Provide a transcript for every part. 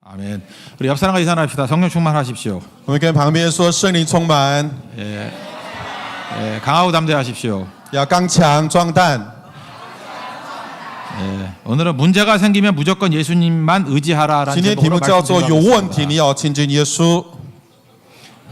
아멘. 우리 옆 사람과 이산합시다. 성령 충만하십시오. 我们跟旁边说圣灵充满， 강하고 담대하십시오. 要刚强壮胆。 오늘은 문제가 생기면 무조건 예수님만 의지하라라는 今天题 제목으로 目叫做有问题 말씀드리려고 你要亲近耶稣。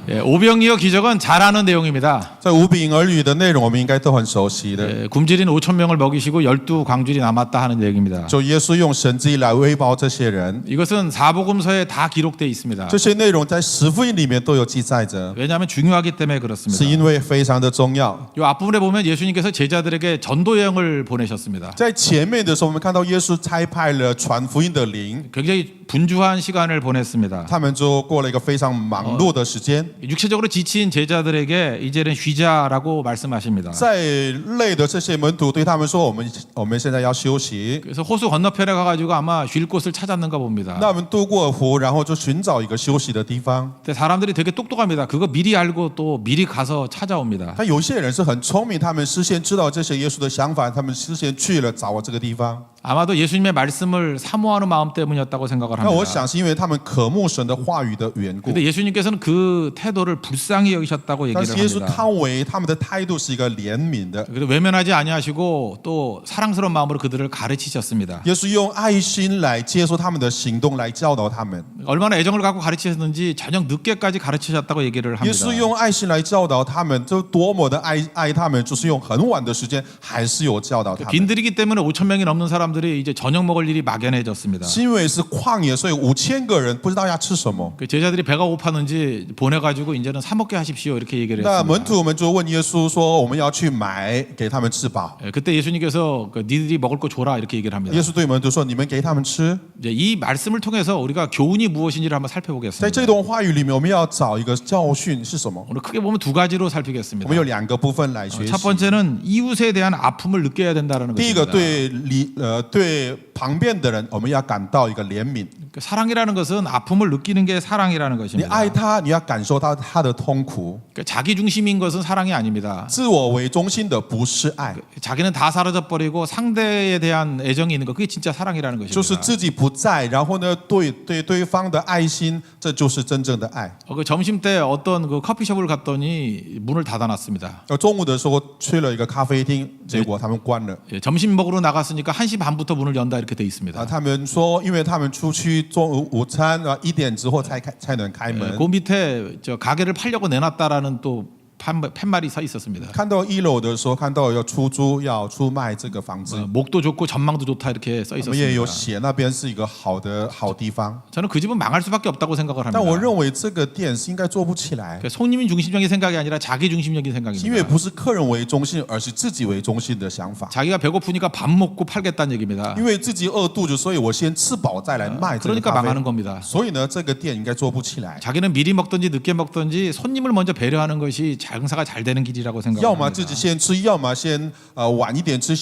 오병이어 기적은 잘하는 내용입니다. 在五饼儿语的内容，我们应该都很熟悉的。 굶주린 5천 명을 먹이시고 12광줄이 남았다 하는 얘기입니다. 就耶稣用神迹来喂饱这些人， 이것은 사복음서에 다 기록되어 있습니다. 这些内容在十福音里面都有记载着， 왜냐하면 중요하기 때문에 是 그렇습니다. 因为非常的重要。 이 앞부분에 보면 예수님께서 제자들에게 전도 여행을 보내셨습니다. 在前面的时候，我们看到耶稣差派了传福音的灵， 굉장히 분주한 시간을 보냈습니다. 他们就过了一个非常忙碌的时间。 육체적으로 지친 제자들에게 이제는 쉬자라고 말씀하십니다. 在累的这些门徒对他们说：“我们现在要休息。 그래서 호수 건너편에 가가지고 아마 쉴 곳을 찾았는가 봅니다. 那我们渡过湖，然后就寻找一个休息的地方。 근데 사람들이 되게 똑똑합니다. 그거 미리 알고 또 미리 가서 찾아옵니다. 但有些人是很聪明，他们事先知道这些耶稣的想法，他们事先去了找这个地方。 아마도 예수님의 말씀을 사모하는 마음 때문이었다고 생각을 那我 합니다. 想是因为他们渴慕神的话语的缘故。 근데 예수님께서는 그 태도를 불쌍히 여기셨다고 但 얘기를 是耶稣 합니다. 看为他们的态度是一个怜悯的， 그래서 외면하지 아니하시고 또 사랑스러운 마음으로 그들을 가르치셨습니다. 耶稣用爱心来接受他们的行动，来教导他们。 얼마나 애정을 갖고 가르치셨는지 저녁 늦게까지 가르치셨다고 얘기를 耶 합니다. 稣用爱心来教导他们，就多么的爱他们，就是用很晚的时间，还是有教导他们。 빈들이기 때문에 5천 명이 넘는 사람들이 이제 저녁 먹을 일이 막연해졌습니다. 是因为是旷野，所以5000个人不知道要吃什么。 그 제자들이 배가 고팠는지 보내가지고 이제는 사 먹게 하십시오 이렇게 얘기를 那 했습니다. 门徒们就问耶稣说：“我们要去买给他们吃饱。 그때 예수님께서 니들이 먹을 거 줘라 이렇게 얘기를 합니다. 耶稣对门徒说：“你们给他们吃。 이제 이 말씀을 통해서 우리가 교훈이 무엇인지를 한번 在 살펴보겠습니다. 这段话语里面，我们要找一个教训是什么？ 오늘 크게 보면 두 가지로 我 살피겠습니다. 们有2个部分来学习 첫 。 번째는 이웃에 대한 아픔을 느껴야 된다는 第一个 것입니다. 对旁边的人，我们要感到一个怜悯。 그 사랑이라는 것은 아픔을 느끼는 게 사랑이라는 你 것입니다. 爱他，你要感受到他的痛苦。 그러니까 자기 중심인 것은 사랑이 아닙니다. 自我为中心的不是爱， 자기는 다 사라져 버리고 상대에 대한 애정이 있는 것 그게 진짜 사랑이라는 就是 것입니다. 自己不在，然后呢，对对方的爱心，这就是真正的爱。 그 점심 때 어떤 그 커피숍을 갔더니 문을 닫아놨습니다. 中午的时候去了一个咖啡厅，结果他们关了。 예, 점심 먹으러 나갔으니까 1시 반부터 문을 연다 이렇게 돼 있습니다. 他们说，因为他们出去中午餐1点之后才能开门。 그 밑에 저 가게를 팔려고 내놨다라는 또 팻말이 서 있었습니다. 看到1楼的时候，看到要出租、要出卖这个房子， 목도 좋고 전망도 좋다 이렇게 써 我们也有 있었습니다. 写那边是一个好地方。 저는 그 집은 망할 수밖에 없다고 생각을 但我 합니다. 认为这个店是应该做不起来， 그러니까 손님이 중심적인 생각이 아니라 자기 중심적인 因为 생각입니다. 不是客人为中心，而是自己为中心的想法。 자기가 배고프니까 밥 먹고 팔겠다는 얘기입니다. 因为自己饿肚子，所以我先吃饱再来卖这个 그러니까 咖 망하는 啡。 겁니다. 所以呢，这个店应该做不起来。 자기는 미리 먹든지 늦게 먹든지 손님을 먼저 배려하는 것이 장사가 잘 되는 길이라고 要么自己 생각합니다. 先吃，要么先晚一点吃，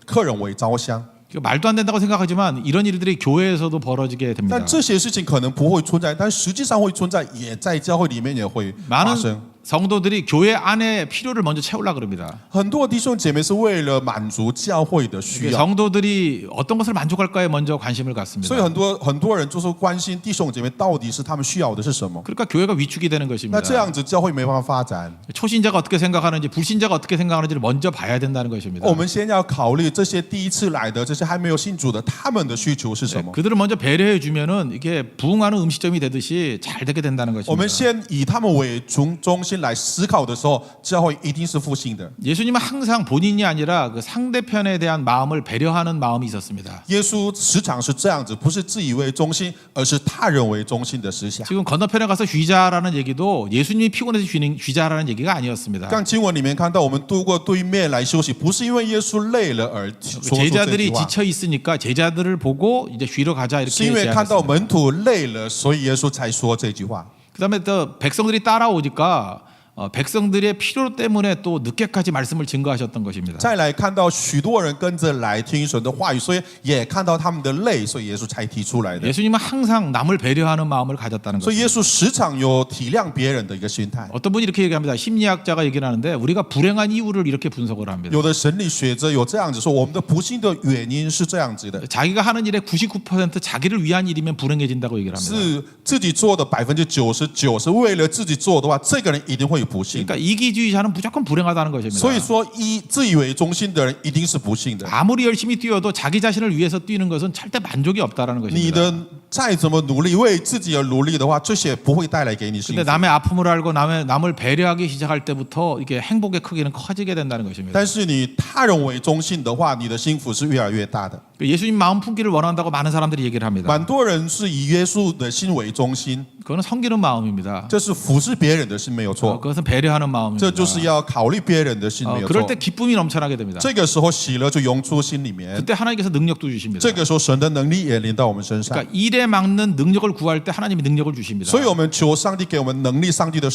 客人为着想。 말도 안 된다고 생각하지만 이런 일들이 교회에서도 벌어지게 됩니다. 但这些事情可能不会存在，但实际上会存在，也在教会里面也会发 많은 生。 성도들이 교회 안에 필요를 먼저 채우려고 그럽니다. 很多弟兄姐妹是为了满足教会的需要， 성도들이 어떤 것을 만족할까에 먼저 관심을 갖습니다. 所以很多人就是关心弟兄姐妹到底是他们需要的是什么。 그러니까 교회가 위축이 되는 那 것입니다. 这样子教会没办法发展。 초신자가 어떻게 생각하는지 불신자가 어떻게 생각하는지를 먼저 봐야 된다는 것입니다. 我们先要考虑这些第一次来的、这些还没有信主的，他们的需求是什么？ 그들을 먼저 배려해 주면은 이게 부흥하는 음식점이 되듯이 잘 되게 된다는 我们 것입니다. 先以他们为中心来思考的时候，教会一定是复兴的。 예수님은 항상 본인이 아니라 그 상대편에 대한 마음을 배려하는 마음이 있었습니다. 耶稣时常是这样子，不是自以为中心，而是他人为中心的思想。 지금 건너편에 가서 쉬자라는 얘기도 예수님이 피곤해서 쉬자라는 얘기가 아니었습니다. 刚经文里面看到，我们渡过对面来休息，不是因为耶稣累了而说出这句 제자들이 话， 지쳐 있으니까 제자들을 보고 이제 쉬러 가자 是 이렇게 因为看到 제안했습니다. 门徒累了，所以耶稣才说这句话。 그다음에 또 백성들이 따라오니까 백성들의 필요 때문에 또 늦게까지 말씀을 증거하셨던 것입니다. 再来看到许多人跟着来听神的话语，所以也看到他们的累，所以耶稣才提出来的。 예수님은 항상 남을 배려하는 마음을 가졌다는 所以 것입니다. 耶稣时常有体谅别人的一个心态。 어떤 분이 이렇게 얘기합니다. 심리학자가 얘기를 하는데 우리가 불행한 이유를 이렇게 분석을 합니다. 有的神理学者有这样子说，我们的不幸的原因是这样子的， 자기가 하는 일의 99% 자기를 위한 일이면 불행해진다고 얘기를 합니다. 是自己做的99%是为了自己做的话，这个人一定会有不幸。 그러니까 이기주의자는 무조건 불행하다는 것입니다. 所以说，自以为中心的人一定是不幸的。 아무리 열심히 뛰어도 자기 자신을 위해서 뛰는 것은 절대 만족이 없다라는 你 것입니다. 的再怎么努力，为自己而努力的话，这些不会带来给你幸 근데 福。 남의 아픔을 알고 남을 배려하기 시작할 때부터 이게 행복의 크기는 커지게 된다는 것입니다. 但是你他人为中心的话，你的幸福是越来越大的。 예수님 마음 품기를 원한다고 많은 사람들이 얘기를 합니다. 蛮多人是以耶稣的心为中心， 그거는 섬기는 마음입니다. 这是服侍别人的心没有错， 그것은 배려하는 마음입니다. 这就是要考虑别人的心没有 그럴 错 때 。 기쁨이 넘쳐나게 됩니다. 这个时候喜乐就涌出心里面， 그때 하나님께서 능력도 주십니다. 这个时候神的能力也临到我们身上。 그러니까 일에 막는 능력을 구할 때 하나님이 능력을 주십니다. 所以我们求上帝给我们能力，上帝的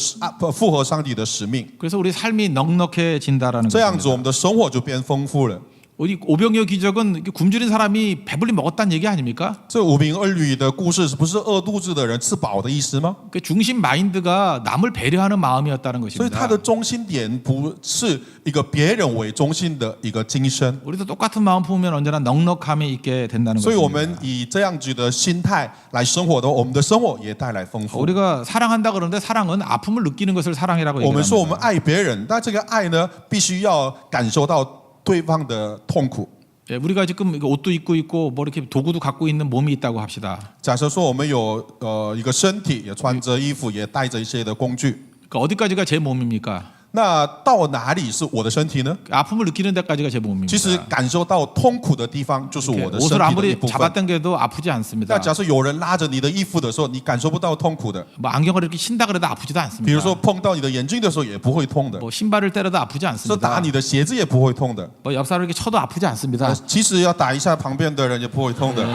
符合上帝的使命， 그래서 우리 삶이 넉넉해진다라는 这样子我 것입니다. 们的生活就变丰富了。 우리 오병이어 기적은 이렇게 굶주린 사람이 배불리 먹었다는 얘기 아닙니까? 这五饼二鱼的故事，不是饿肚子的人吃饱的意思吗？ 그 중심 마인드가 남을 배려하는 마음이었다는 所以它 것입니다. 的中心点不是一个别人为中心的一个精神。 우리도 똑같은 마음 품으면 언제나 넉넉함이 있게 된다는 所以我 것입니다. 们以这样子的心态来生活的，我们的生活也带来丰富。 우리가 사랑한다 그러는데 사랑은 아픔을 느끼는 것을 사랑이라고 我们说我们 얘기합니다. 爱别人，但这个爱呢，必须要感受到对方的痛苦。 예, 우리가 지금 이거 옷도 입고 있고 뭐 이렇게 도구도 갖고 있는 몸이 있다고 합시다. 假设说我们有一个身体，也穿着衣服，也带着一些的工具， 그러니까 어디까지가 제 몸입니까? 那到哪里是我的身体呢？ 아픔을 느끼는 데까지가 제 몸입니다. 其实感受到痛苦的地方就是我的身 옷을 体的一 아무리 部分。 잡아당겨도 아프지 那 않습니다. 假设有人拉着你的衣服的时候，你感受不到痛苦的。 뭐 안경을 이렇게 신다 그래도 아프지도 比如 않습니다. 说碰到你的眼睛的时候也不会痛的， 뭐 신발을 때려도 아프지 说打 않습니다. 你的鞋子也不会痛的。 뭐 옆 사람을 이렇게 쳐도 아프지 않습니다. 其实要打一下旁边的人也不会痛的，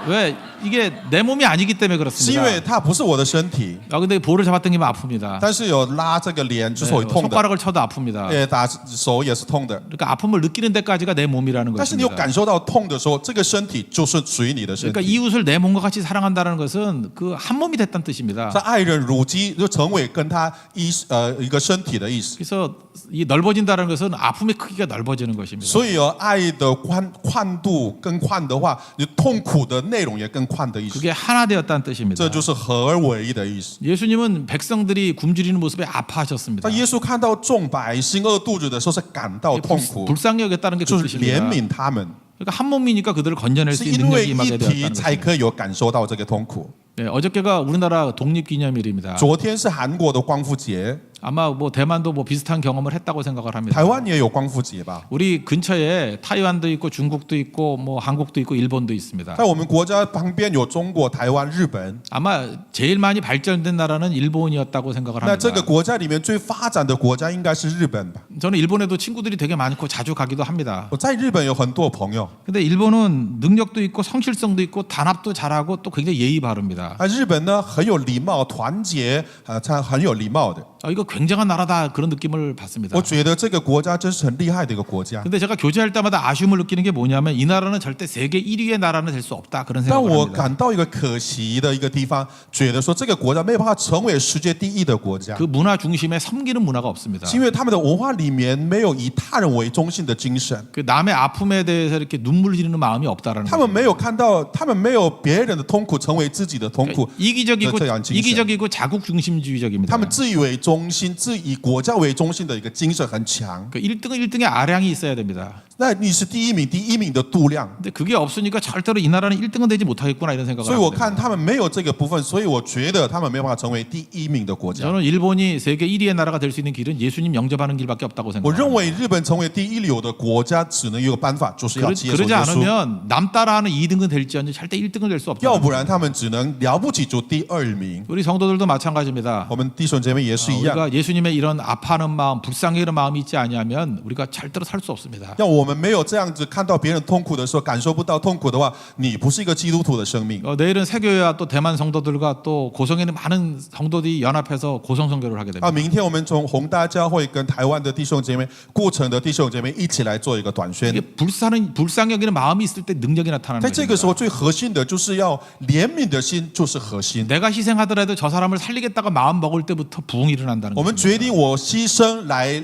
왜 이게 내 몸이 아니기 때문에 是因 그렇습니다. 为它不是我的身体。 근데 볼을 잡아당기면 아픕니다. 但是有拉这个脸就是会痛的， 손가락을 쳐도 아픕니다. 也打手也是痛的。 그러니까 아픔을 느끼는 데까지가 내 몸이라는 但是你有 것입니다. 感受到痛的时候，这个身体就是属于你的身 그러니까 体。 이웃을 내 몸과 같이 사랑한다는 것은 그 한 몸이 됐다는 뜻입니다. 在爱人如己，就成为跟他一个身体的意思。 그래서 이 넓어진다는 것은 아픔의 크기가 넓어지는 것입니다. 所以爱的宽度更宽的话，你痛苦的内容也更宽的意思。 그게 하나 되었다는 뜻입니다. 这就是合而为一的意思。 예수님은 백성들이 굶주리는 모습에 아파하셨습니다. 当耶稣看到众百姓饿肚子的时候，是感到痛苦， 불쌍히 여겼다는 게 그 就是怜 뜻입니다. 悯他们， 그러니까 한 몸이니까 그들을 건져낼 수 是 있는 因为 능력이 一 임하게 体 되었다는 才 것입니다. 可以有感受到这个痛苦。 네, 어저께가 우리나라 독립기념일입니다. 昨天是韩国的光复节， 아마 뭐 대만도 뭐 비슷한 경험을 했다고 생각을 합니다. 台湾也有光复节吧？ 우리 근처에 타이완도 있고 중국도 있고 뭐 한국도 있고 일본도 있습니다. 在我们国家旁边有中国、台湾、日本。 아마 제일 많이 발전된 나라는 일본이었다고 생각을 那这个 합니다. 国家里面最发展的国家应该是日本吧？ 저는 일본에도 친구들이 되게 많고 자주 가기도 합니다. 我在日本有很多朋友， 근데 일본은 능력도 있고 성실성도 있고 단합도 잘하고 또 굉장히 예의 바릅니다. 日本呢很有礼貌、团结，它很有礼貌的。 이거 굉장한 나라다 그런 느낌을 받습니다. 我觉得这个国家真是很厉害的一个国家。 근데 제가 교제할 때마다 아쉬움을 느끼는 게 뭐냐면 이 나라는 절대 세계 1위의 나라는 될 수 없다 그런 但 생각을 我 합니다. 感到一个可惜的一个地方，觉得说这个国家没有办法成为世界第一的国家 그 ， 문화 중심에 섬기는 문화가 없습니다. 是因为他们的文化里面没有以他人为中心的精神， 그 남의 아픔에 대해서 이렇게 눈물 흘리는 마음이 없다라는 他们没有看到，他们没有别人的痛苦成为自己的痛苦， 이기적이고 这样精神。 이기적이고 자국 중심주의적입니다. 他们自以为中心、自以国家为中心的一个精神很强。 그 1등의 아량이 있어야 됩니다. 那你是第一名的度量， 근데 그게 없으니까 절대로 이 나라는 1등은 되지 못하겠구나 이런 생각을 所以我 합니다. 看他们没有这个部分，所以我觉得他们没有办法成为第一名的国家。 저는 일본이 세계 1위의 나라가 될 수 있는 길은 예수님 영접하는 길밖에 없다고 我 생각합니다. 认为日本成为第一流的国家，只能有一个办法，就是要接受 그러지 耶稣。 않으면 남 따라하는 2등은 될지언정 절대 1등은 될 수 要 없다. 不然他们只能了不起就第二名。 우리 성도들도 마찬가지입니다. 我们弟兄姐妹也是一样， 우리가 예수님의 이런 아파하는 마음, 불쌍히 여기는 마음이 있지 아니하면 우리가 절대로 살 수 없습니다. 要我们们没有这样子看到别人痛苦的时候，感受不到痛苦的话，你不是一个基督徒的生命。 내일은 세교회와 또 대만 성도들과 또 고성에 있는 많은 성도들이 연합해서 고성 선교를 하게 됩니다. 明天我们从宏大教会跟台湾的弟兄姐妹、顾城的弟兄姐妹一起来做一个短宣。 이게 불쌍히 여기는 마음이 있을 때 능력이 나타나는 在这个时 거죠. 候，最核心的就是要怜悯的心，就是核心。 내가 희생하더라도 저 사람을 살리겠다가 마음 먹을 때부터 부흥이 일어난다는 我们 거죠. 决定我牺牲来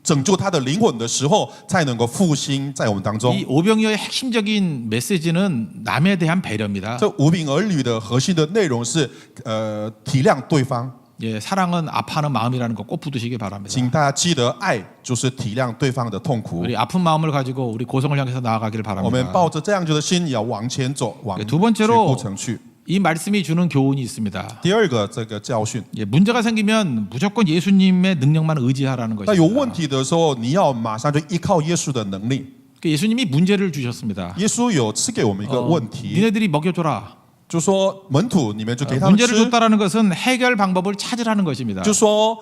拯救他的灵魂的时候，才能够复兴在我们当中。 이 오병이어의 핵심적인 메시지는 남에 대한 배려입니다. 这无病儿女的核心的内容是体谅对方。 예, 사랑은 아파하는 마음이라는 거 꼭 붙드시기 바랍니다. 请大家记得，爱就是体谅对方的痛苦。 우리 아픈 마음을 가지고 우리 고성을 향해서 나아가기를 我们 바랍니다. 抱着这样子的心，也要往前走，往 두 번째로 顾城去。 이 말씀이 주는 교훈이 있습니다. 第二个这个教训， 예, 문제가 생기면 무조건 예수님의 능력만 의지하라는 那有 것입니다. 问题的时候，你要马上就依靠耶稣的能力。 예수님이 문제를 주셨습니다. 耶稣有赐给我们一个问题， 니네들이 먹여줘라. 就说门徒你们就给他们 문제를 吃， 줬다라는 것은 해결 방법을 찾으라는 것입니다. 就说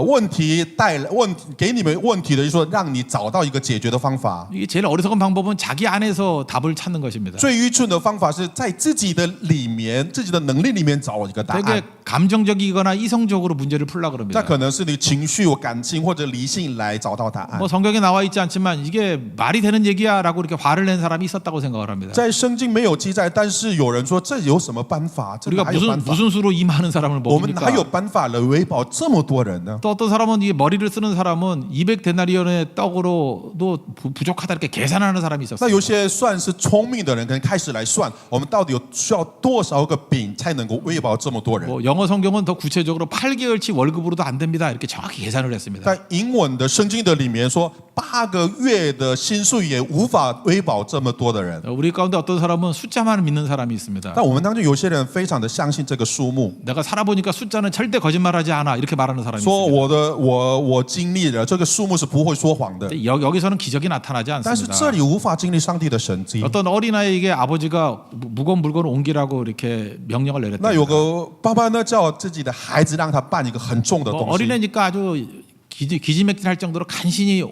问题带来问题给你们问题的，就说让你找到一个解决的方法。 이게 제일 어리석은 방법은 자기 안에서 답을 찾는 것입니다. 最愚蠢的方法是在自己的里面、自己的能力里面找一个答 되게 案。 감정적이거나 이성적으로 문제를 풀려고 那 그럽니다. 可能是你情绪、感情或者理性来找到答案。 뭐 성경에 나와 있지 않지만 이게 말이 되는 얘기야라고 이렇게 화를 낸 사람이 있었다고 생각을 합니다. 在圣经没有记载，但是有人说这有什么办法？这 우리가 哪有办法？ 무슨 수로 이 많은 사람을 我们哪 먹입니까? 有办法来喂饱这么多人呢？ 또 어떤 사람은 이 머리를 쓰는 사람은 200데나리온의 떡으로도 부족하다 이렇게 계산하는 사람이 那 있었어요. 有些算是聪明的人，可能开始来算，我们到底需要多少个饼才能够喂饱这么多人？ 뭐 영어 성경은 더 구체적으로 8개월치 월급으로도 안 됩니다. 이렇게 정확히 계산을 했습니다. 在英文的圣经的里面说，8个月的薪水也无法喂饱这么多的人。 우리 가운데 어떤 사람은 숫자만 믿는 사람이 있습니다. 但我们当中有些人非常的相信这个数目， 내가 살아보니까 숫자는 절대 거짓말하지 않아 이렇게 말하는 사람이 说 있습니다. 我经历了这个数目是不会说谎的。 여기서는 기적이 나타나지 但是 않습니다. 这里无法经历上帝的神迹。 어떤 어린아이에게 아버지가 무거운 물건을 옮기라고 이렇게 명령을 那有 내렸답니다. 个爸爸呢，叫自己的孩子让他搬一个很重的 뭐 东西， 어린애니까 아주 기지맥진할 정도로 간신히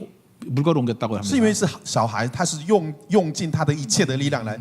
물건을 옮겼다고 是因为 합니다. 是小孩，他是用尽他的一切的力量来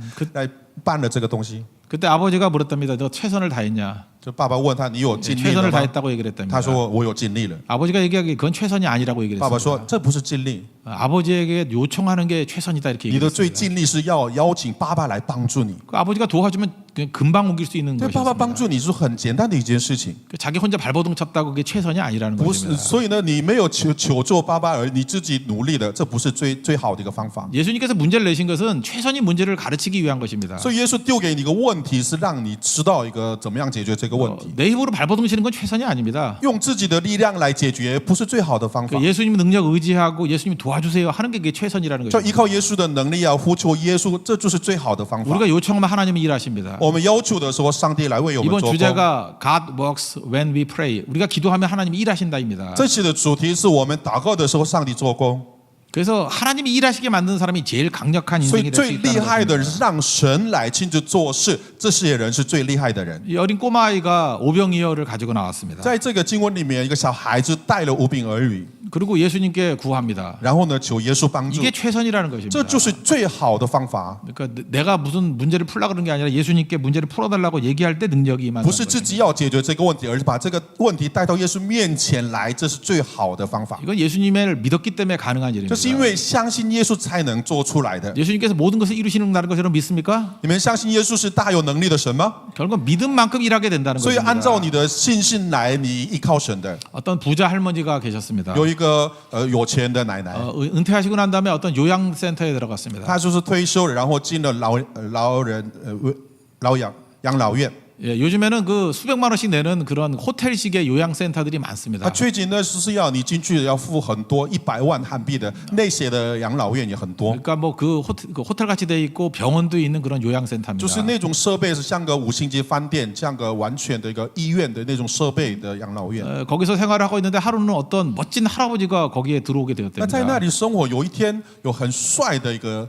搬了这个东西。 그때 아버지가 물었답니다. 너 최선을 다했냐? 就爸爸问他，你有尽力了 최선을 吗？ 다했다고 얘기를 했답니다. 他说我有尽力了。 아버지가 얘기하기 그건 최선이 아니라고 얘기를 爸爸 했습니다. 说这不是尽力， 아버지에게 요청하는 게 최선이다 이렇게 你的最 얘기했습니다. 尽力是要邀请爸爸来帮助你。 그 아버지가 도와주면 그냥 금방 옮길 수 있는 对爸爸帮 것이었습니다. 助你是很简单的一件事情， 그 자기 혼자 발버둥 쳤다고 그게 최선이 아니라는 不是。 것입니다. 所以呢，你没有求助爸爸，而你自己努力的，这不是最好的一个方法。 예수님께서 문제를 내신 것은 최선이 문제를 가르치기 위한 것입니다. 所以耶稣丢给你一个问题，是让你知道一个怎么样解决这个问题。 내 힘으로 발버둥 치는 건 최선이 아닙니다. 用自己的力量来解决，不是最好的方法 그 。 예수님 능력 의지하고 예수님 도와주세요 하는 게 그게 최선이라는 就依 것입니다. 靠耶稣的能力啊，呼求耶稣，这就是最好的方法。 우리가 요청하면 하나님이 일하십니다. 我们要求的时候，上帝来为我们 이번 做工。 주제가 God works when we pray. 우리가 기도하면 하나님이 일하신다입니다. 这期的主题是我们祷告的时候，上帝做工。 그래서 하나님이 일하시게 만든 사람이 제일 강력한 所以 인생이 될 수 最厉 있다는 害的人 것입니다. 是让神来亲自做事，这些人是最厉害的人。 이 어린 꼬마아이가 오병이어를 가지고 나왔습니다. 在这个经文里面，一个小孩子带了无病儿女， 그리고 예수님께 구합니다. 然后呢求耶稣帮助， 이게 최선이라는 것입니다. 这就是最好的方法。 그러니까 내가 무슨 문제를 풀려고 그런 게 아니라 예수님께 문제를 풀어달라고 얘기할 때 능력이 임하는 不是自 것입니다. 己要解决这个问题，而是把这个问题带到耶稣面前来，这是最好的方法。 이건 예수님을 믿었기 때문에 가능한 这 일입니다. 是因为相信耶稣才能做出来的。 예수님께서 모든 것을 이루시는 것처럼 믿습니까? 你们相信耶稣是大有能力的神吗？ 결국 믿음만큼 일하게 된다는 所以按照 것입니다. 你的信心来，你依靠神的。 어떤 부자 할머니가 계셨습니다. 有一个有钱的奶奶， 은퇴하시고 난 다음에 어떤 요양센터에 들어갔습니다. 她就是退休了，然后进了养老院。 예, 요즘에는 그 수백만 원씩 내는 그런 호텔식의 요양센터들이 많습니다. 他最近呢是要你进去要付很多100万韩币的那些的养老院也很多， 그러니까 뭐 그 호텔 같이 돼 있고 병원도 있는 그런 요양센터입니다. 就是那种设备是像个5星级饭店，像个完全的一个医院的那种设备的养老院。 거기서 생활을 하고 있는데 하루는 어떤 멋진 할아버지가 거기에 들어오게 那在那 되었답니다. 里生活，有一天有很帅的一个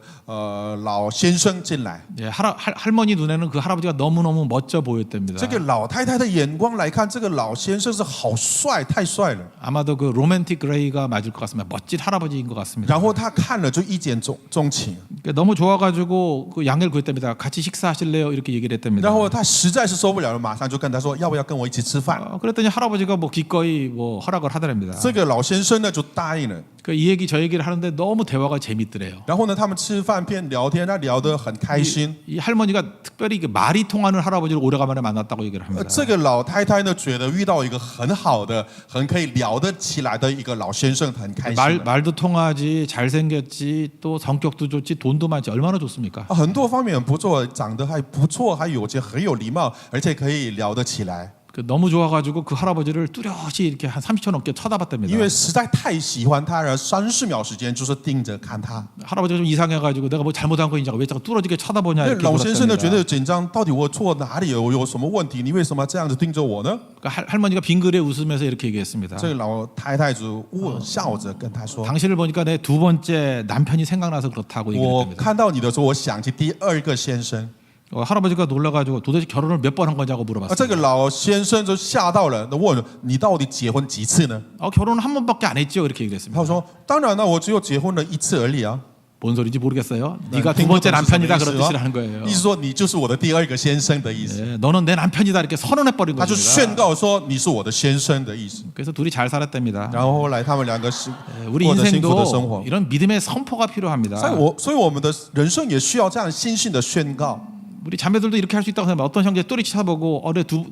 老先生进来， 예, 할머니 눈에는 그 할아버지가 너무너무 멋져 보였습니다. 보였답니다. 这个老太太的眼光来看，这个老先生是好帅，太帅了。 아마도 그 로맨틱 그레이가 맞을 것 같습니다. 멋진 할아버지인 것 같습니다. 然后他看了就一见钟情， 그러니까 너무 좋아가지고 그 양해를 구했답니다. 같이 식사하실래요? 이렇게 얘기를 했답니다. 然后他实在是受不了了，马上就跟他说要不要跟我一起吃饭。 그랬더니 할아버지가 뭐 기꺼이 뭐 허락을 하더랍니다. 这个老先生呢就答应了。 그 이 얘기 저 얘기를 하는데 너무 대화가 재밌더래요. 然后呢，他们吃饭边聊天，他聊得很开心。 이 할머니가 특별히 그 말이 통하는 할아버지를 오래간만에 만났다고 얘기를 합니다. 这个老太太呢，觉得遇到一个很好的、很可以聊得起来的一个老先生，很开心。 말도 통하지, 잘생겼지, 또 성격도 좋지, 돈도 많지, 얼마나 좋습니까? 很多方面很不错，长得还不错，还有些很有礼貌，而且可以聊得起来。 그 너무 좋아가지고 그 할아버지를 뚜렷이 이렇게 한 30초 넘게 쳐다봤답니다. 因为实在太喜欢他了，30秒时间就是盯着看他。 할아버지가 좀 이상해가지고 내가 뭐 잘못한 거 인지가 왜 자꾸 뚫어지게 쳐다보냐 那 이렇게 老先生呢，觉 물었답니다. 得紧张，到底我错哪里有什么问题？你为什么这样子盯着我呢？ 그러니까 할머니가 빙그레 웃으면서 이렇게 얘기했습니다. 这个老太太就笑着跟他说 당신을 보니까 내 두 번째 남편이 생각나서 그렇다고 ：“我 얘기했답니다. 看到你的时候，我想起第二个先生。” 할아버지가 놀라가지고 도대체 결혼을 몇 번 한 거냐고 这 물어봤어요. 个老先生就吓到了，那问你到底结婚几次呢？ 결혼은 한 번밖에 안 했죠. 이렇게 얘기했습니다. 他说：“当然了，我只有结婚了一次而已啊。 뭔 소리인지 모르겠어요. 那 네가 听 두 不 번째 懂是什么 남편이다 意思 그런 哦 뜻이라는 거예요. 意思说你就是我的第二个先生的意思。 예, 너는 내 남편이다 이렇게 선언해 버린 他就宣 겁니다. 告说你是我的先生的意思。 그래서 둘이 잘 살았답니다. 然后后来他们两个是 우리 过着幸福的生活 인생도 。 이런 믿음의 선포가 필요합니다. 所以我们的人生也需要这样信心的宣告。 우리 자매들도 이렇게 할 수 있다고 생각하면 어떤 형제 또리 쳐다보고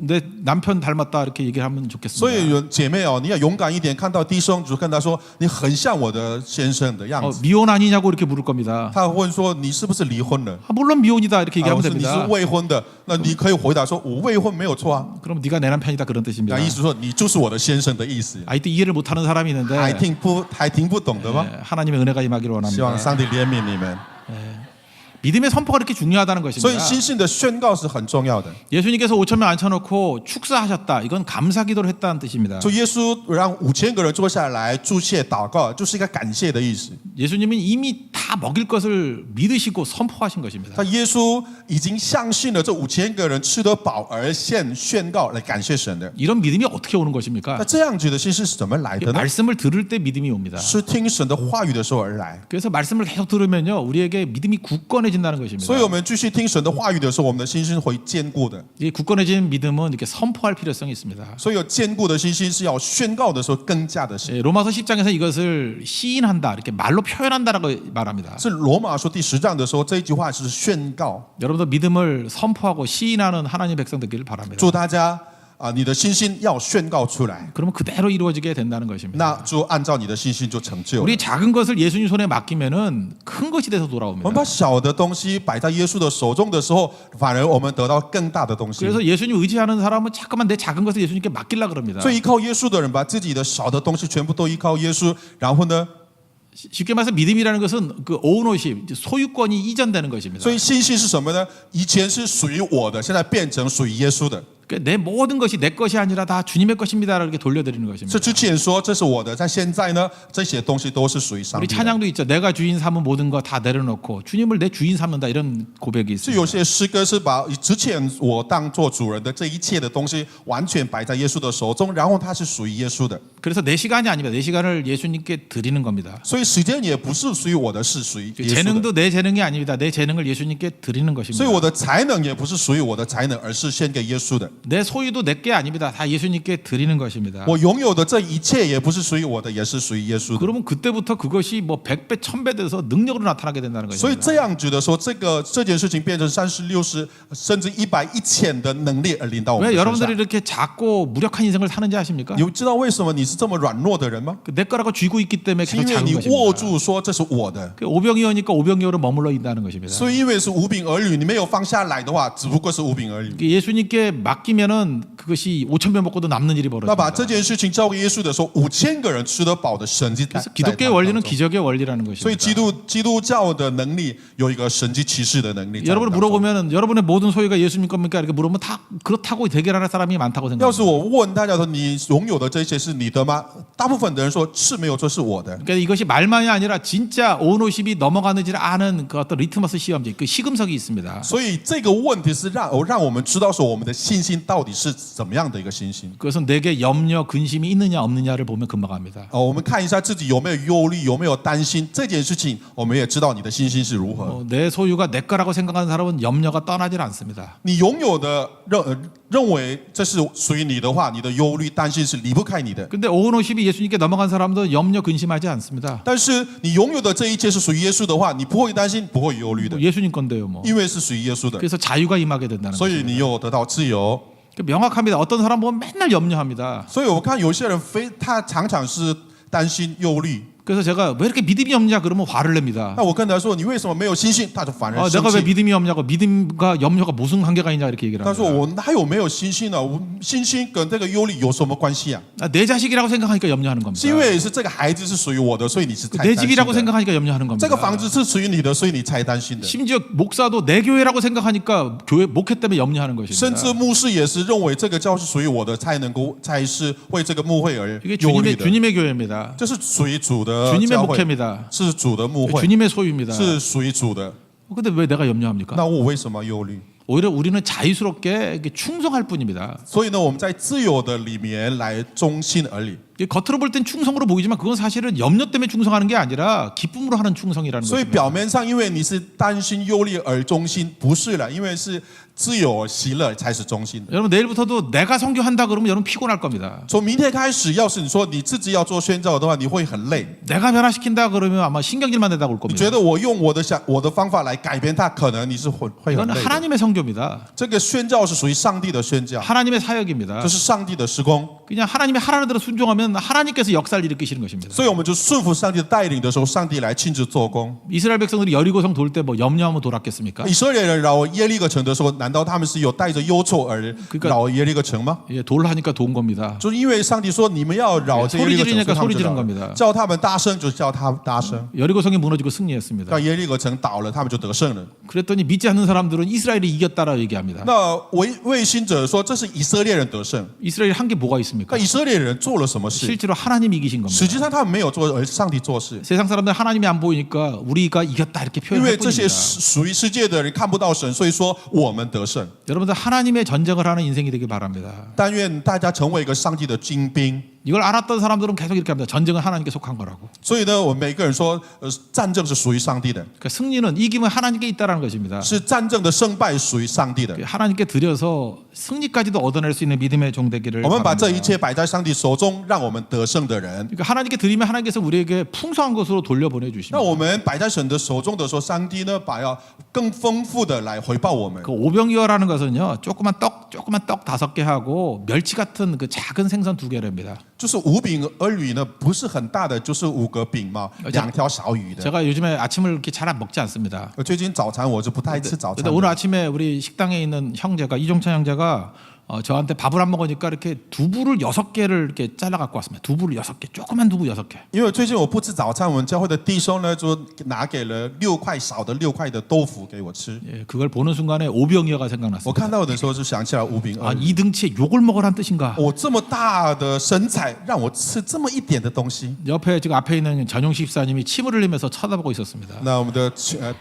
내 남편 닮았다 이렇게 얘기를 하면 所 좋겠습니다. 以有姐妹哦，你要勇敢一点，看到弟兄就跟他说你很像我的先生的样子。 미혼 아니냐고 이렇게 물을 겁니다. 他问说你是不是离婚了？ 물론 미혼이다 이렇게 啊 얘기하면 是你是 됩니다. 未婚的，那你可以回答说我未婚没有错啊。 그럼 네가 내 남편이다 그런 뜻입니다. 那意思说你就是我的先生的意思。 아이때 이해를 못하는 사람이 있는데 还听不懂的吗？ 하나님의 은혜가 임하기를 希望 원합니다. 上帝怜悯你们。 믿음의 선포가 그렇게 중요하다는 所以 것입니다. 信心的宣告是很重要的。 예수님께서 5,000명 앉혀놓고 축사하셨다. 이건 감사기도를 했다는 뜻입니다. 就耶稣让5000个人坐下来祝谢祷告，就是一个感谢的意思。 예수님은 이미 다 먹일 것을 믿으시고 선포하신 것입니다. 他耶稣已经相信了这5000个人吃得饱而宣告来感谢神的。 이런 믿음이 어떻게 오는 那 것입니까? 这样子的信心是怎么来的呢？ 말씀을 들을 때 믿음이 옵니다. 是听神的话语的时候而来。 그래서 말씀을 계속 들으면요, 우리에게 믿음이 굳건해진다는 것입니다. 所以我们继续听神的话语的时候，我们的信心会坚固的。 이 굳건해진 믿음은 이렇게 선포할 필요성이 있습니다. 所以有坚固的信心是要宣告的时候更加的信。 예, 로마서 10장에서 이것을 시인한다, 이렇게 말로 표현한다라고 말합니다. 是罗马书第10章的时候，这一句话是宣告。 여러분도 믿음을 선포하고 시인하는 하나님 백성 되기를 바랍니다. 祝大家你的信心要宣告出来， 그러면 그대로 이루어지게 된다는 것입니다. 那就按照你的信心就成就了。 우리 작은 것을 예수님 손에 맡기면은 큰 것이 돼서 我们 돌아옵니다. 把小的东西摆在耶稣的手中的时候，反而我们得到更大的东西。 그래서 예수님 의지하는 사람은 자꾸만 내 작은 것을 예수님께 맡기려고 그럽니다. 所以依靠耶稣的人，把自己的小的东西全部都依靠耶稣，然后呢， 쉽게 말해서 믿음이라는 것은 그 오너십, 소유권이 이전되는 것입니다. 所以信心是什么呢？以前是属于我的，现在变成属于耶稣的。 그러니까 내 모든 것이 내 것이 아니라 다 주님의 것입니다. 이렇게 돌려드리는 것입니다. 是之前说这是我的，在现在呢，这些东西都是属于上 우리 帝的。 찬양도 있죠. 내가 주인 삼은 모든 거 다 내려놓고 주님을 내 주인 삼는다 이런 고백이 是有 있습니다. 些诗歌是把之前我当做主人的这一切的东西，完全摆在耶稣的手中，然后它是属于耶稣的。 그래서 내 시간이 아닙니다. 내 시간을 예수님께 드리는 겁니다. 所以时间也不是属于我的，是属于耶稣的。 재능도 내 재능이 아닙니다. 내 재능을 예수님께 드리는 所以 것입니다. 我的才能也不是属于我的才能，而是献给耶稣的。 내 소유도 내 게 아닙니다. 다 예수님께 드리는 것입니다. 我拥有的这一切也不是属于我的，也是属于耶稣的。 그러면 그때부터 그것이 뭐 100배, 1000배 돼서 능력으로 나타나게 된다는 所以 것입니다. 这样子的说，这件事情变成30、60甚至100、1000的能力而临到我们 왜 的身 여러분들이 上。 이렇게 작고 무력한 인생을 사는지 아십니까? 你知道为什么你是这么软弱的人吗？ 내 거라고 쥐고 있기 때문에 是因 계속 为 작은 你握 것입니다. 住说这是我的。 오병이어니까 오병이어로 머물러 있다는 것입니다. 所以因为是无柄儿女，你没有放下来的话，只不过是无柄儿女。 예수님께 맡기면은 그것이 5,000배 먹고도 남는 일이 那把 벌어집니다. 这件事情交给耶稣的时候，5000个人吃得饱的神迹在 그래서 在 기독교의 他们 원리는 当中 기적의 원리라는 所以 것입니다. 基督教的能力有一个神迹骑士的能力在我 여러분 们当中。 물어보면 여러분의 모든 소유가 예수님 겁니까? 이렇게 물으면 다 그렇다고 대결하는 사람이 많다고 要是 생각합니다. 我问大家说你拥有的这些是你的吗？大部分的人说是没有，这是我的。 그러니까 이것이 말만이 아니라 진짜 온 50이 넘어가는지를 아는 그 어떤 리트머스 시험지, 그 시금석이 있습니다. 所以这个问题是让我们知道说我们的信心到底是怎么样的一个信心。 그것은 내게 염려, 근심이 있느냐 없느냐를 보면 금방 압니다. 我们看一下自己有没有忧虑，有没有担心这件事情，我们也知道你的信心是如何。 내 소유가 내 거라고 생각하는 사람은 염려가 떠나질 않습니다. 你拥有的认为这是属于你的话，你的忧虑、担心是离不开你的。 근데 온 50이 예수님께 넘어간 사람도 염려, 근심하지 않습니다. 但是你拥有的这一切是属于耶稣的话，你不会担心，不会忧虑的 뭐 ， 예수님 건데요, 뭐. 因为是属于耶稣的， 그래서 자유가 임하게 된다는 所以 거죠. 你又得到自由。 명확합니다. 어떤 사람 보면 맨날 염려합니다. 所以我看有些人他常常是担心、忧虑。 그래서 제가 왜 이렇게 믿음이 없냐 그러면 화를 냅니다. 那我跟他说你为什么没有信心？他就反而生 내가 왜 气。 믿음이 없냐고 믿음과 염려가 무슨 관계가 있냐 이렇게 얘기를 他说 합니다. 我哪有没有信心呢？我信心跟这个忧虑有什么关系啊？ 내 자식이라고 생각하니까 염려하는 겁니다. 是因为是这个孩子是属于我的，所以你是才 내 担心 집이라고 的。 생각하니까 염려하는 这个 겁니다. 房子是属于你的，所以你才担心的。 심지어 목사도 내 교회라고 생각하니까 교회 목회 때문에 염려하는 甚至 것입니다. 牧师也是认为这个教是属于我的，才是为这个牧会而 이게 忧虑 주님의 的。 주님의 교회입니다. 这是属于主的 주님의 教会， 목회입니다. 是主的牧会， 주님의 소유입니다. 是属于主的。 근데 왜 내가 염려합니까? 那我为什么忧虑？ 오히려 우리는 자유스럽게 이렇게 충성할 뿐입니다. 所以呢，我们在自由的里面来忠心而已。 이게 겉으로 볼 땐 충성으로 보이지만 그건 사실은 염려 때문에 충성하는 게 아니라 기쁨으로 하는 충성이라는 所以 것입니다. 表面上，因为你是担心、忧虑而忠心，不是了，因为是自由、喜乐才是忠心的。 여러분 내일부터도 내가 선교한다 그러면 여러분 피곤할 겁니다. 从明天开始，要是你说你自己要做宣教的话，你会很累。 내가 변화시킨다 그러면 아마 신경질만 내다 올 你 겁니다. 觉得我用我的方法来改变它，可能你是会很 이거는 累的。 하나님의 선교입니다. 这个宣教是属于上帝的宣教， 하나님의 사역입니다. 这是上帝的施工。 그냥 하나님의 하라는 대로 순종하면 하나님께서 역사를 일으키시는 것입니다. 所以我们就顺服上帝的带领的时候，上帝来亲自做工。 이스라엘 백성들이 여리고성 돌 때 뭐 염려하면 돌았겠습니까? 以色列人绕耶利哥城的时候，难道他们是有带着忧愁而绕耶利哥城吗？ 예, 돌하니까 도운 겁니다. 就是因为上帝说你们要绕这耶利哥城， 소리지르니까 所以他们就 소리지른 绕了 겁니다. 叫他们大声就叫他们大声， 여리고성이 무너지고 승리했습니다. 让耶利哥城倒了，他们就得胜了。 그랬더니 믿지 않는 사람들은 이스라엘이 이겼다라 얘기합니다. 那卫星者说这是以色列人得胜， 이스라엘이 한 게 뭐가 있습니까? 那以色列人做了什么事？ 실제로 하나님이 이기신 实 겁니다. 际上他们没有做，而是上帝做事。 세상 사람들 하나님이 안 보이니까 우리가 이겼다 이렇게 因为 표현할 这些 뿐입니다. 属于世界的人看不到神，所以说我们得胜。 여러분들 하나님의 전쟁을 하는 인생이 되길 바랍니다. 但愿大家成为一个上帝的精兵。 이걸 알았던 사람들은 계속 이렇게 합니다. 전쟁은 하나님께 속한 거라고. 所以呢，我们每个人说，战争是属于上帝的， 그러니까 승리는 이기면 하나님께 있다라는 것입니다. 是战争的胜败属于上帝的。 하나님께 드려서 승리까지도 얻어낼 수 있는 믿음의 종 되기를 我们把这一 바랍니다. 切摆在上帝手中，让我们得胜的人。 그러니까 하나님께 드리면 하나님께서 우리에게 풍성한 것으로 돌려보내 那 주십니다. 我们摆在神的手中的时候，上帝呢，把要更丰富的来回报我们。 그 오병이어라는 것은요, 조그만 떡 5개 하고 멸치 같은 그 작은 생선 2개랍니다. 就是五饼二鱼呢，不是很大的，就是5个饼嘛，2条小鱼的。 제가 요즘에 아침을 이렇게 잘 먹지 않습니다. 最近早餐我就不太吃早餐 근데 。 오늘 아침에 우리 식당에 있는 형제가 이종찬 형제가 저한테 밥을 안 먹으니까 이렇게 두부를 6개를 이렇게 잘라 갖고 왔습니다. 두부를 6개, 조그만 두부 6개. 因为最近我不吃早餐，我们教会的弟兄呢就拿给了6块少的6块的豆腐给我吃。 예, 그걸 보는 순간에 오병이어가 我 생각났습니다. 看到的时候就想起来五饼 아, 二鱼。 이 등치에 욕을 먹으란 뜻인가? 我这么大的身材，让我吃这么一点的东西。 옆에 지금 앞에 있는 전용식 집사님이 침을 흘리면서 쳐다보고 있었습니다. 那我们的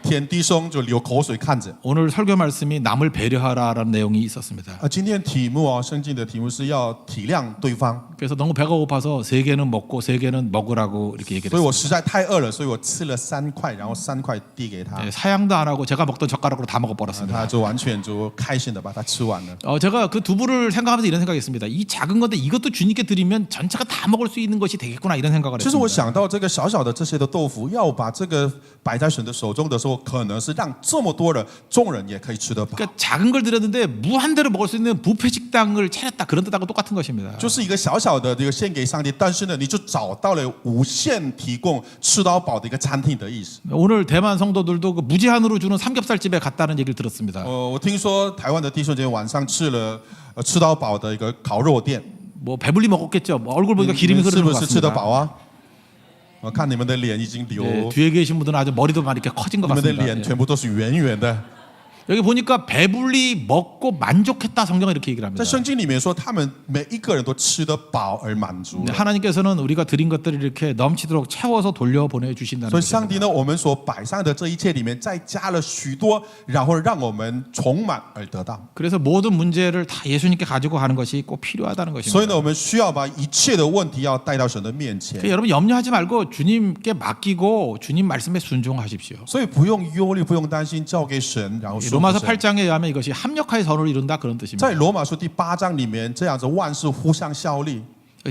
田弟兄就流口水看着。 오늘 설교 말씀이 남을 배려하라라는 내용이 있었습니다. 今天题目啊，圣经的题目是要体谅对方。 그래서 너무 배가 고파서 3개는 먹고 3개는 먹으라고 이렇게 얘기를 所以 했어요. 我实在太饿了，所以我吃了3块，然后3块递给他， 예, 사양도 안 하고 제가 먹던 젓가락으로 다 먹어버렸습니다. 他就完全就开心的把它吃完了。 제가 그 두부를 생각하면서 이런 생각했습니다. 이 작은 건데 이것도 주님께 드리면 전체가 다 먹을 수 있는 것이 되겠구나 이런 생각을 其实我 했습니다. 想到这个小小的这些的豆腐，要把这个摆在神的手中的时候，可能是让这么多的众人也可以吃得饱。 그러니까 작은 걸 드렸는데 무한대로 먹을 수 있는 뷔페 부패 식당을 차렸다 그런 뜻하고 똑같은 것입니다. 就是一个小小的这个献给上帝，但是呢，你就找到了无限提供吃到饱的一个餐厅的意思。 오늘 대만 성도들도 그 무제한으로 주는 삼겹살집에 갔다는 얘기를 들었습니다. 我听说台湾的弟兄姐妹晚上吃了吃到饱的一个烤肉店， 뭐 배불리 먹었겠죠. 뭐 얼굴 보니까 你 기름이 们是 흐르는 不 것 是吃得 같습니다. 饱啊？我看你们的脸已经流， 예, 뒤에 계신 분들은 아주 머리도 막 이렇게 커진 것 你们的 같습니다. 脸 예. 全部都是圆圆的。 여기 보니까 배불리 먹고 만족했다 성경은 이렇게 얘기를 합니다. 在圣经里面说，他们每一个人都吃得饱而满足 네, 了。 하나님께서는 우리가 드린 것들을 이렇게 넘치도록 채워서 돌려보내 주신다는 所以 것입니다. 上帝呢，我们所摆上的这一切里面，再加了许多，然后让我们充满而得到。 그래서 모든 문제를 다 예수님께 가지고 가는 것이 꼭 필요하다는 所以 것입니다. 呢，我们需要把一切的问题要带到神的面前。 그러니까 여러분 염려하지 말고 주님께 맡기고 주님 말씀에 순종하십시오. 所以不用忧虑，不用担心，交给神，然后 이 顺服 로마서 神。 8장에 의하면 이것이 합력하여 선을 이룬다 그런 뜻입니다. 在罗马书第8章里面，这样子万事互相效力。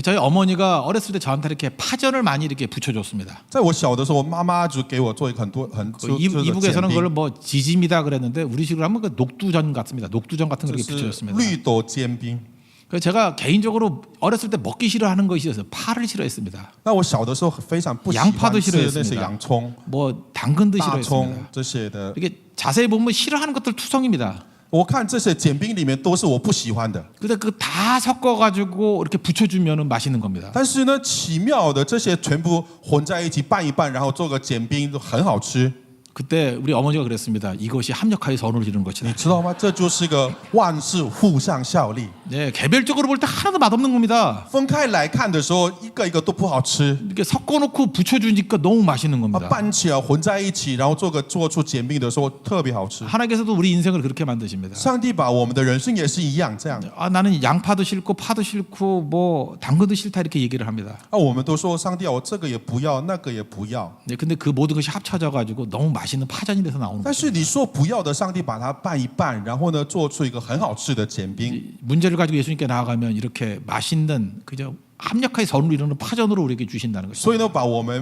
저희 어머니가 어렸을 때 저한테 이렇게 파전을 많이 이렇게 붙여줬습니다. 在我小的时候，我妈妈就给我做一个很多很 그 就 이북에서는 是 그걸 뭐 지짐이다 그랬는데 우리식으로 하면 그 녹두전 같습니다. 녹두전 같은 거 이렇게 是 붙여줬습니다. 绿豆煎饼。 그래서 제가 개인적으로 어렸을 때 먹기 싫어하는 것이 있어서 파를 싫어했습니다. 那我小的时候非常不喜 양파도 欢吃 싫어했습니다 那些洋葱、 뭐 당근도 大葱 싫어했습니다. 这些的。 이게 자세히 보면 싫어하는 것들 투성입니다. 我看这些煎饼里面都是我不喜欢的， 근데 그 다 섞어가지고 이렇게 붙여주면은 맛있는 겁니다. 但是呢，奇妙的这些全部混在一起拌一拌，然后做个煎饼，都很好吃。 그때 우리 어머니가 그랬습니다. 이것이 합력하여 선을 이루는 것이다. 你知道吗？这就是个万事互相效力。 네, 개별적으로 볼 때 하나도 맛없는 겁니다. 分开来看的时候，一个一个都不好吃。 이렇게 섞어놓고 붙여주니까 너무 맛있는 啊， 겁니다. 拌起来混在一起，然后做出煎饼的时候特别好吃。 하나님께서도 우리 인생을 그렇게 만드십니다. 上帝把我们的人生也是一样这样。 아, 나는 양파도 싫고 파도 싫고 뭐 당근도 싫다 이렇게 얘기를 합니다. 啊，我们都说上帝啊，我这个也不要，那个也不要。 네, 근데 그 모든 것이 합쳐져 가지고 너무 맛있는 파전이 돼서 나오는 但 거죠. 是你说不要的，上帝把它拌一拌，然后呢，做出一个很好吃的煎饼。 문제를 가지고 예수님께 나아가면 이렇게 맛있는 그저 합력하여 선을 이루는 파전으로 우리에게 주신다는 것입니다. 所以呢，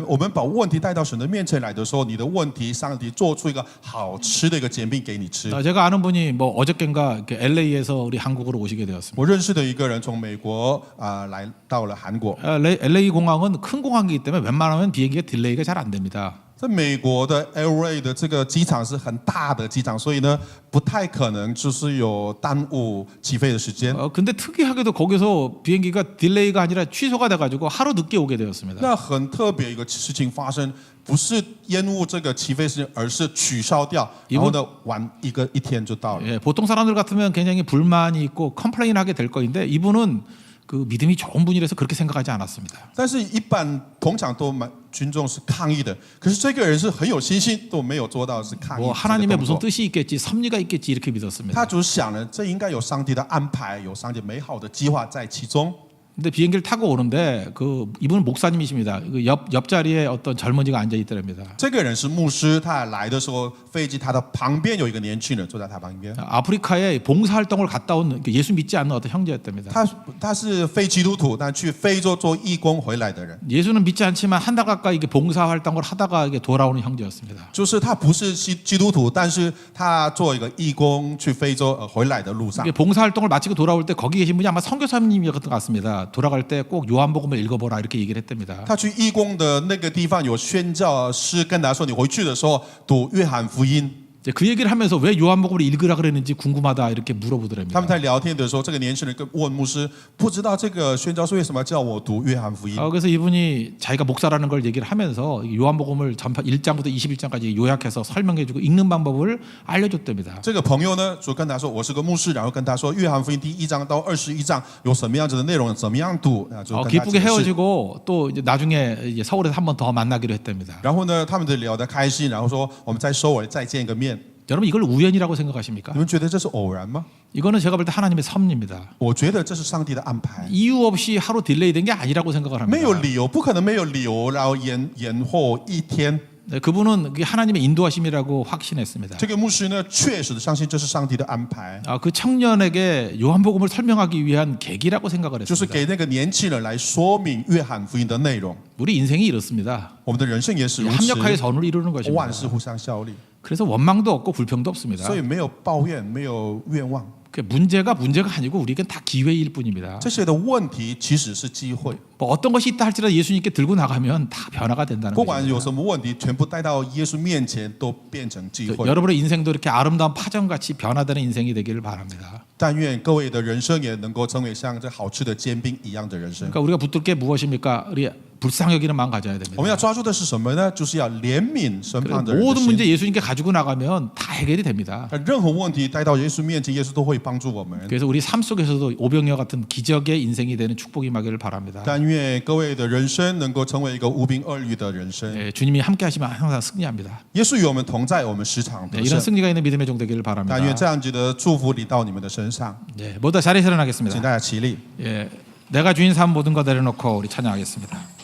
我们把问题带到神的面前来的时候，你的问题，上帝做出一个好吃的一个煎饼给你吃。 제가 아는 분이 뭐 어저께인가 LA에서 우리 한국으로 오시게 되었습니다. 我认识的一个人从美国来到了韩国， LA 공항은 큰 공항이기 때문에 웬만하면 비행기가 딜레이가 잘 안 됩니다. 在美国的 LA 的这个机场是很大的机场，所以呢，不太可能就是有耽误起飞的时间。 근데 특이하게도 거기서 비행기가 딜레이가 아니라 취소가 돼가지고 하루 늦게 오게 되었습니다. 那很特别一个事情发生，不是延误这个起飞时间，而是取消掉，然后呢，晚一天就到了。 예, 보통 사람들 같으면 굉장히 불만이 있고 컴플레인하게 될 거인데 이분은 그 믿음이 좋은 분이라서 그렇게 생각하지 않았습니다. 但是，一般通常都群众是抗议的，可是这个人是很有信心，都没有做到是抗议 뭐 这个 하나님의 动 무슨 作。 뜻이 있겠지, 섭리가 있겠지 이렇게 믿었습니다. 他只是想呢，这应该有上帝的安排，有上帝美好的计划在其中。 근데 비행기를 타고 오는데 그 이분은 목사님이십니다. 그 옆자리에 어떤 젊은이가 앉아 있더랍니다. 这个人是牧师，他来的时候，飞机他的旁边有一个年轻人坐在他旁边。 아프리카에 봉사활동을 갔다 온 예수 믿지 않는 어떤 형제였답니다. 他是非基督徒，但去非洲做义工回来的人。 예수는 믿지 않지만 한 달 가까이 이게 봉사활동을 하다가 이게 돌아오는 형제였습니다. 就是他不是基督徒，但是他做一个义工去非洲回来的路上 이게 ， 봉사활동을 마치고 돌아올 때 거기 계신 분이 아마 선교사님이었던 것 같습니다. 돌아갈 때 꼭 요한복음을 읽어보라 이렇게 얘기를 했답니다. 他去义工的那个地方有宣教师跟他说：“你回去的时候读约翰福音。” 이제 그 얘기를 하면서 왜 요한복음을 읽으라 그랬는지 궁금하다 이렇게 他 물어보더랍니다. 们在聊天的时候，这个年轻人跟问牧师：“不知道这个宣教师为什么叫我读约翰福音？” 그래서 이분이 자기가 목사라는 걸 얘기를 하면서 요한복음을 전파 1장부터 21장까지 요약해서 설명해주고 읽는 방법을 알려줬답니다. 这个朋友呢，就跟他说：“我是个牧师。”然后跟他说：“约翰福音第1章到21章有什么样子的内容，怎么样读？”就跟他 기쁘게 解释。 헤어지고 또 이제 나중에 이제 서울에서 한 번 더 만나기로 했답니다. 然后呢，他们就聊得开心，然后说：“我们在首尔再见个面。” 여러분 이걸 우연이라고 생각하십니까? 你们觉得这是偶然吗？ 이거는 제가 볼 때 하나님의 섭리입니다. 我觉得这是上帝的安排， 이유 없이 하루 딜레이된 게 아니라고 생각을 没有 합니다. 理由，不可能没有理由，然后延后一天。 네, 그분은 그게 하나님의 인도하심이라고 확신했습니다. 这个牧师呢，确实的相信这是上帝的安排， 그 청년에게 요한복음을 설명하기 위한 계기라고 생각을 就是 했습니다. 给那个年轻人来说明约翰福音的内容。 우리 인생이 이렇습니다. 我们的人生也是如此， 합력하여 선을 이루는 것입니다. 万事互相效力， 그래서 원망도 없고 불평도 없습니다. 所以没有抱怨，没有愿望。그 문제가 아니고 우리에겐 다 기회일 뿐입니다. 这些的问题其实是机会。 뭐 어떤 것이 있다 할지라도 예수님께 들고 나가면 다 변화가 된다는 不管 거죠. 有什么问题，全部带到耶稣面前，都变成机会。 여러분의 인생도 이렇게 아름다운 파전같이 변화되는 인생이 되기를 바랍니다. 但愿各位的人生也能够成为像这好吃的煎饼一样的人生。 그러니까 우리가 붙들 게 무엇입니까? 우리 불쌍히 여기는 마음 가져야 我们 됩니다. 要抓住的是什么呢？就是要怜悯身旁的人的 모든 心。 문제 예수님께 가지고 나가면 다 해결이 됩니다. 任何问题带到耶稣面前，耶稣都会帮助我们。 그래서 우리 삶 속에서도 오병이어 같은 기적의 인생이 되는 축복이 임하기를 바랍니다. 但愿各位的人生能够成为一个无病二虑的人生。 예, 주님이 함께 하시면 항상 승리합니다. 耶稣与我们同在，我们时常 네, 得 이런 胜。 승리가 있는 믿음의 종 되기를 但愿 바랍니다. 这样子的祝福临到你们的身上。 예, 모두 자리에 请 일어나겠습니다. 大家起立。 예, 내가 주인 삼 모든 것 내려놓고 우리 찬양하겠습니다.